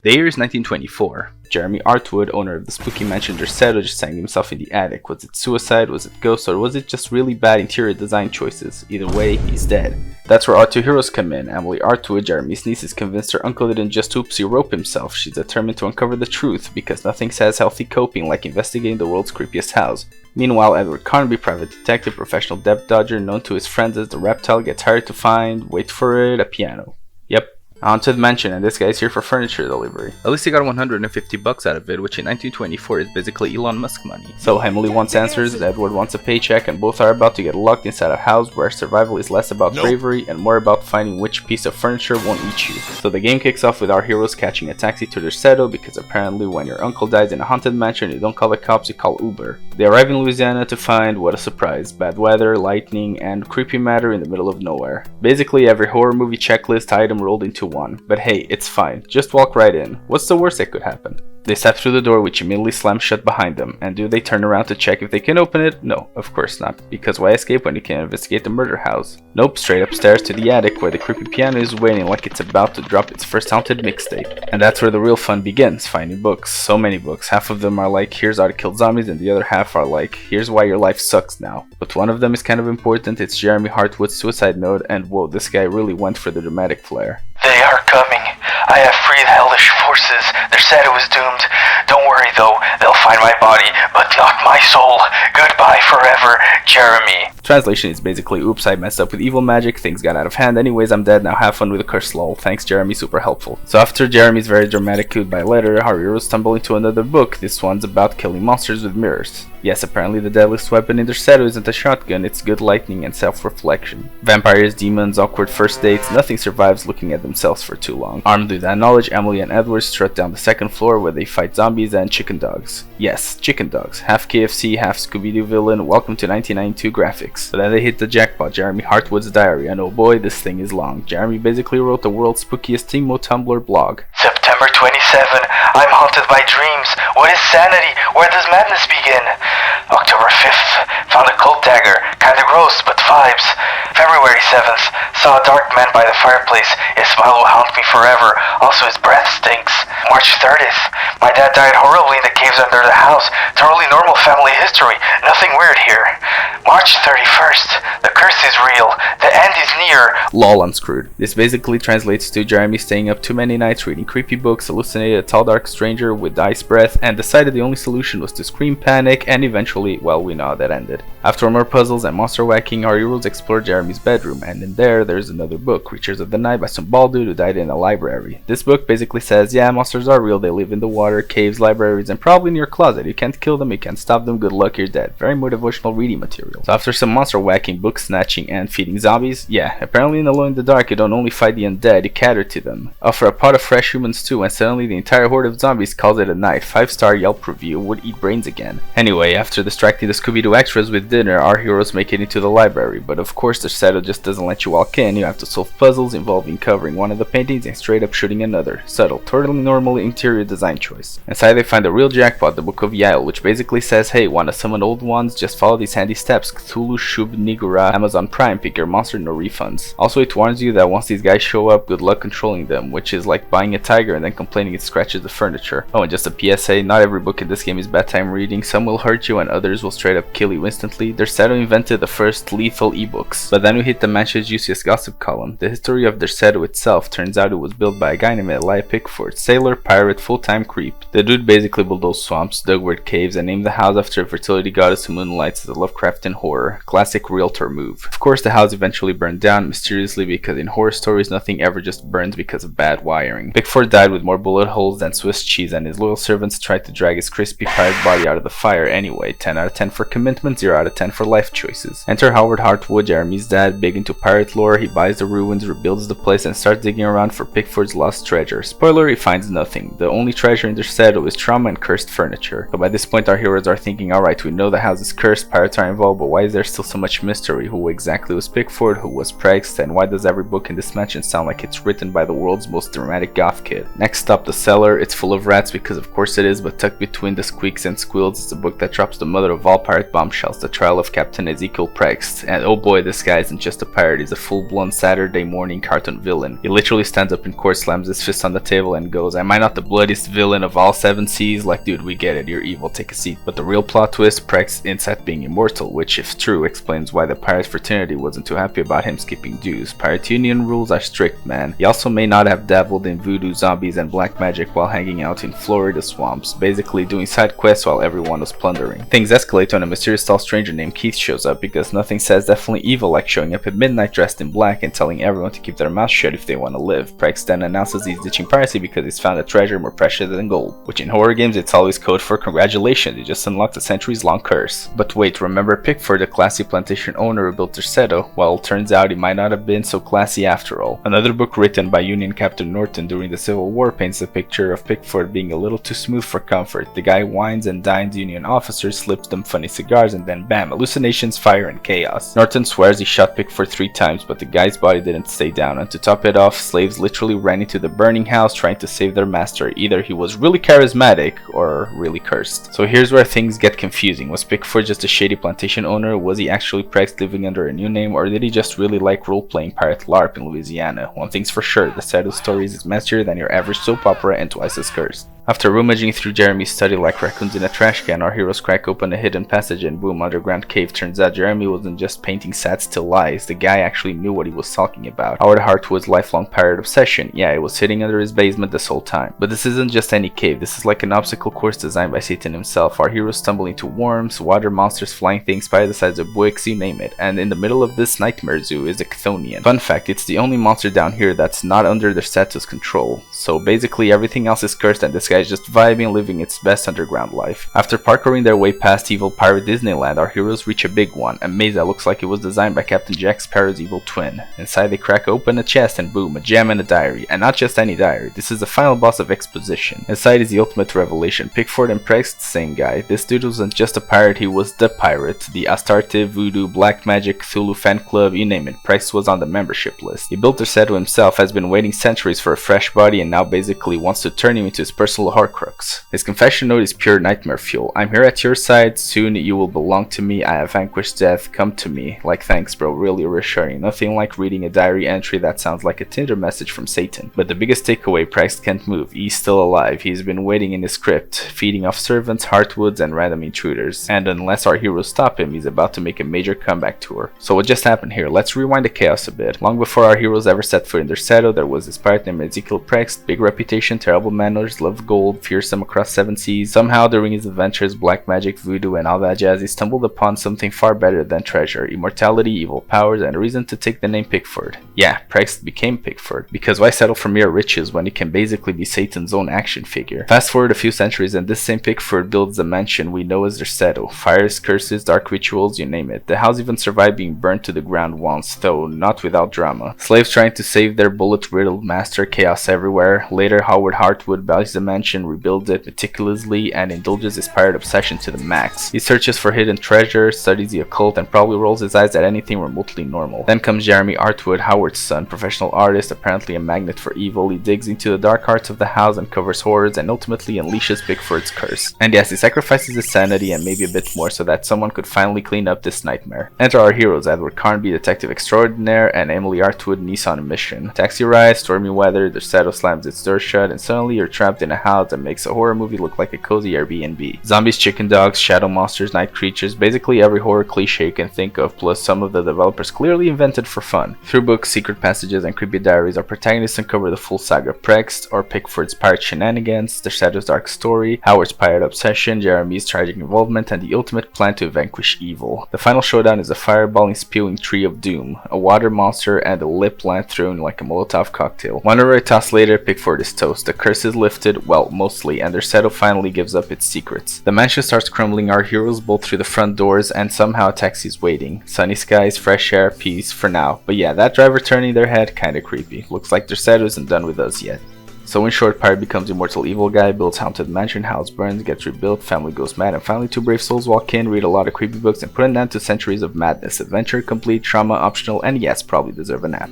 The year is 1924. Jeremy Artwood, owner of the spooky mansion Derceto, just hanged himself in the attic. Was it suicide, was it ghosts, or was it just really bad interior design choices? Either way, he's dead. That's where our two heroes come in. Emily Artwood, Jeremy's niece, is convinced her uncle didn't just oopsie rope himself. She's determined to uncover the truth, because nothing says healthy coping like investigating the world's creepiest house. Meanwhile, Edward Carnby, private detective, professional debt dodger, known to his friends as the Reptile, gets hired to find, wait for it, a piano. Yep. On to the mansion, and this guy's here for furniture delivery. At least he got $150 out of it, which in 1924 is basically Elon Musk money. So Emily wants answers, Edward wants a paycheck, and both are about to get locked inside a house where survival is less about bravery and more about finding which piece of furniture won't eat you. So the game kicks off with our heroes catching a taxi to Derceto, because apparently when your uncle dies in a haunted mansion, you don't call the cops, you call Uber. They arrive in Louisiana to find, what a surprise, bad weather, lightning, and creepy matter in the middle of nowhere. Basically every horror movie checklist item rolled into one. But hey, it's fine. Just walk right in. What's the worst that could happen? They step through the door, which immediately slams shut behind them. And do they turn around to check if they can open it? No, of course not. Because why escape when you can investigate the murder house? Nope, straight upstairs to the attic where the creepy piano is waiting like it's about to drop its first haunted mixtape. And that's where the real fun begins, finding books. So many books. Half of them are like, here's how to kill zombies, and the other half are like, here's why your life sucks now. But one of them is kind of important. It's Jeremy Hartwood's suicide note, and whoa, this guy really went for the dramatic flair. They are coming. I have freed hellish forces. Derceto is doomed. Don't worry though, they'll find my body, but not my soul. Goodbye forever, Jeremy. Translation is basically, oops, I messed up with evil magic, things got out of hand, anyways I'm dead, now have fun with the curse lol. Thanks Jeremy, super helpful. So after Jeremy's very dramatic goodbye letter, our heroes stumble into another book. This one's about killing monsters with mirrors. Yes, apparently the deadliest weapon in Derceto isn't a shotgun, it's good lightning and self-reflection. Vampires, demons, awkward first dates, nothing survives looking at themselves for too long. Armed with that knowledge, Emily and Edward strut down the second floor where they fight zombies and chicken dogs. Yes, chicken dogs. Half KFC, half Scooby-Doo villain, welcome to 1992 graphics. But then they hit the jackpot, Jeremy Hartwood's diary, and oh boy, this thing is long. Jeremy basically wrote the world's spookiest emo Tumblr blog. September 27, I'm haunted by dreams. What is sanity? Where does madness begin? October 5th, found a cold dagger. Kinda gross, but vibes. February 7th, saw a dark man by the fireplace. His smile will haunt me forever. Also, his breath stinks. March 30th, my dad died horribly in the caves under the house. Totally normal family history. Nothing weird here. March 31st, the curse is real. The end is near. Lol, I'm screwed. This basically translates to Jeremy staying up too many nights reading creepy books, hallucinated a tall dark stranger with ice breath, and decided the only solution was to scream panic, and eventually, well, we know how that ended. After more puzzles and monster whacking, our heroes explore Jeremy's bedroom, and in there's another book, Creatures of the Night by some bald dude who died in a library. This book basically says, yeah, monsters are real, they live in the water, caves, libraries, and probably in your closet. You can't kill them, you can't stop them, good luck, you're dead. Very motivational reading material. So after some monster whacking, book snatching, and feeding zombies, yeah, apparently in Alone in the Dark you don't only fight the undead, you cater to them. Offer a pot of fresh humans too, and suddenly the entire horde of zombies calls it a night. 5-star Yelp review, would eat brains again. Anyway, after distracting the Scooby-Doo extras with dinner, our heroes make it into the library, but of course Derceto just doesn't let you walk in. You have to solve puzzles involving covering one of the paintings and straight up shooting another. Subtle, totally normal interior design choice. Inside they find a real jackpot, the Book of Yael, which basically says, hey, wanna summon old ones? Just follow these handy steps. Cthulhu, Shub, Nigura, Amazon Prime, pick your monster, no refunds. Also it warns you that once these guys show up, good luck controlling them, which is like buying a tiger and then complaining it scratches the furniture. Oh, and just a PSA, not every book in this game is bedtime reading. Some will hurt you and others will straight up kill you instantly. Derceto invented the first lethal ebooks. But then we hit the mansion's juiciest gossip column. The history of Derceto itself turns out it was built by a guy named Eli Pickford, sailor, pirate, full-time creep. The dude basically bulldozed swamps, dug weird caves, and named the house after a fertility goddess who moonlights as a Lovecraftian horror. Classic realtor move. Of course the house eventually burned down mysteriously, because in horror stories nothing ever just burns because of bad wiring. Pickford died with more bullet holes than Swiss cheese, and his loyal servants tried to drag his crispy pirate body out of the fire anyway. 10 out of 10 for commitment, 0 out of 10 for life choices. Enter Howard Hartwood, Jeremy's dad, big into pirate lore. He buys the ruins, rebuilds the place, and starts digging around for Pickford's lost treasure. Spoiler, he finds nothing. The only treasure in Derceto is trauma and cursed furniture. But by this point our heroes are thinking, alright, we know the house is cursed, pirates are involved, but why is there still so much mystery? Who who exactly was Pickford, who was Prext, and why does every book in this mansion sound like it's written by the world's most dramatic goth kid. Next up, The Cellar. It's full of rats because of course it is, but tucked between the squeaks and squeals is a book that drops the mother of all pirate bombshells, the trial of Captain Ezekiel Prext. And oh boy, this guy isn't just a pirate, he's a full-blown Saturday morning cartoon villain. He literally stands up in court, slams his fist on the table and goes, "Am I not the bloodiest villain of all 7 seas? Like, dude, we get it, you're evil, take a seat." But the real plot twist, Prext hints at being immortal, which if true explains why the pirate fraternity wasn't too happy about him skipping dues. Pirate Union rules are strict, man. He also may not have dabbled in voodoo, zombies, and black magic while hanging out in Florida swamps, basically doing side quests while everyone was plundering. Things escalate when a mysterious tall stranger named Keith shows up, because nothing says definitely evil like showing up at midnight dressed in black and telling everyone to keep their mouth shut if they want to live. Prext then announces he's ditching piracy because he's found a treasure more precious than gold, which in horror games it's always code for congratulations, you just unlocked a centuries long curse. But wait, remember Pickford, the classy plantation owner who built Derceto? Well, turns out he might not have been so classy after all. Another book written by Union Captain Norton during the Civil War paints a picture of Pickford being a little too smooth for comfort. The guy wines and dines Union officers, slips them funny cigars, and then bam, hallucinations, fire, and chaos. Norton swears he shot Pickford 3 times, but the guy's body didn't stay down, and to top it off, slaves literally ran into the burning house trying to save their master. Either he was really charismatic or really cursed. So here's where things get confusing. Was Pickford just a shady plantation owner? Was he actually Prext living under a new name? Or did he just really like role-playing pirate LARP in Louisiana? One thing's for sure, the set of stories is messier than your average soap opera and twice as cursed. After rummaging through Jeremy's study like raccoons in a trash can, our heroes crack open a hidden passage and boom, underground cave. Turns out Jeremy wasn't just painting sad still lies, the guy actually knew what he was talking about. Howard Hartwood's lifelong pirate obsession. Yeah, it was sitting under his basement this whole time. But this isn't just any cave, this is like an obstacle course designed by Satan himself. Our heroes stumble into worms, water monsters, flying things, spider the size of Buicks, you name it. And in the middle of this nightmare zoo is a Chthonian. Fun fact, it's the only monster down here that's not under Derceto's control. So basically everything else is cursed and this guy is just vibing, living its best underground life. After parkouring their way past evil pirate Disneyland, our heroes reach a big one, a maze that looks like it was designed by Captain Jack Sparrow's evil twin. Inside they crack open a chest and boom, a gem and a diary. And not just any diary, this is the final boss of Exposition. Inside is the ultimate revelation. Pickford and Prext, same guy. This dude wasn't just a pirate, he was the pirate. The Astarte, Voodoo, Black Magic, Cthulhu fan club, you name it, Prext was on the membership list. He built Derceto himself, has been waiting centuries for a fresh body, and now basically wants to turn him into his personal Horcrux. His confession note is pure nightmare fuel. "I'm here at your side, soon you will belong to me, I have vanquished death, come to me." Like, thanks bro, really reassuring. Nothing like reading a diary entry that sounds like a Tinder message from Satan. But the biggest takeaway, Prext can't move, he's still alive, he's been waiting in his crypt, feeding off servants, heartwoods, and random intruders. And unless our heroes stop him, he's about to make a major comeback tour. So what just happened here? Let's rewind the chaos a bit. Long before our heroes ever set foot in Derceto, there was this pirate named Ezekiel Prext, big reputation, terrible manners, loved gold, fearsome across 7 seas. Somehow during his adventures, black magic, voodoo, and all that jazz, he stumbled upon something far better than treasure, immortality, evil powers, and a reason to take the name Pickford. Yeah, Prext became Pickford, because why settle for mere riches when he can basically be Satan's own action figure? Fast forward a few centuries and this same Pickford builds the mansion we know as Derceto. Fires, curses, dark rituals, you name it. The house even survived being burnt to the ground once, though not without drama. Slaves trying to save their bullet-riddled master, chaos everywhere. Later, Howard Hartwood buys the mansion, rebuilds it meticulously, and indulges his pirate obsession to the max. He searches for hidden treasure, studies the occult, and probably rolls his eyes at anything remotely normal. Then comes Jeremy Hartwood, Howard's son, professional artist, apparently a magnet for evil. He digs into the dark hearts of the house, uncovers horrors, and ultimately unleashes Pickford's curse. And yes, he sacrifices his sanity and maybe a bit more so that someone could finally clean up this nightmare. Enter our heroes, Edward Carnby, detective extraordinaire, and Emily Hartwood, niece on a mission. Taxi ride, stormy weather, Derceto slams its door shut, and suddenly you're trapped in a house that makes a horror movie look like a cozy Airbnb. Zombies, chicken dogs, shadow monsters, night creatures, basically every horror cliche you can think of, plus some of the developers clearly invented for fun. Through books, secret passages, and creepy diaries, our protagonists uncover the full saga of Prext, or Pickford's pirate shenanigans, Derceto's dark story, Howard's pirate obsession, Jeremy's tragic involvement, and the ultimate plan to vanquish evil. The final showdown is a fireballing, spewing tree of doom, a water monster, and a lip plant thrown like a Molotov cocktail. 1 hour toss later, Pickford is toast. The curse is lifted, well, mostly, and Derceto finally gives up its secrets. The mansion starts crumbling, our heroes bolt through the front doors, and somehow a taxi's waiting. Sunny skies, fresh air, peace, for now. But yeah, that driver turning their head, kinda creepy. Looks like Derceto isn't done with us yet. So in short, Pirate becomes immortal evil guy, builds haunted mansion, house burns, gets rebuilt, family goes mad, and finally two brave souls walk in, read a lot of creepy books, and put an end to centuries of madness. Adventure complete, trauma optional, and yes, probably deserve a nap.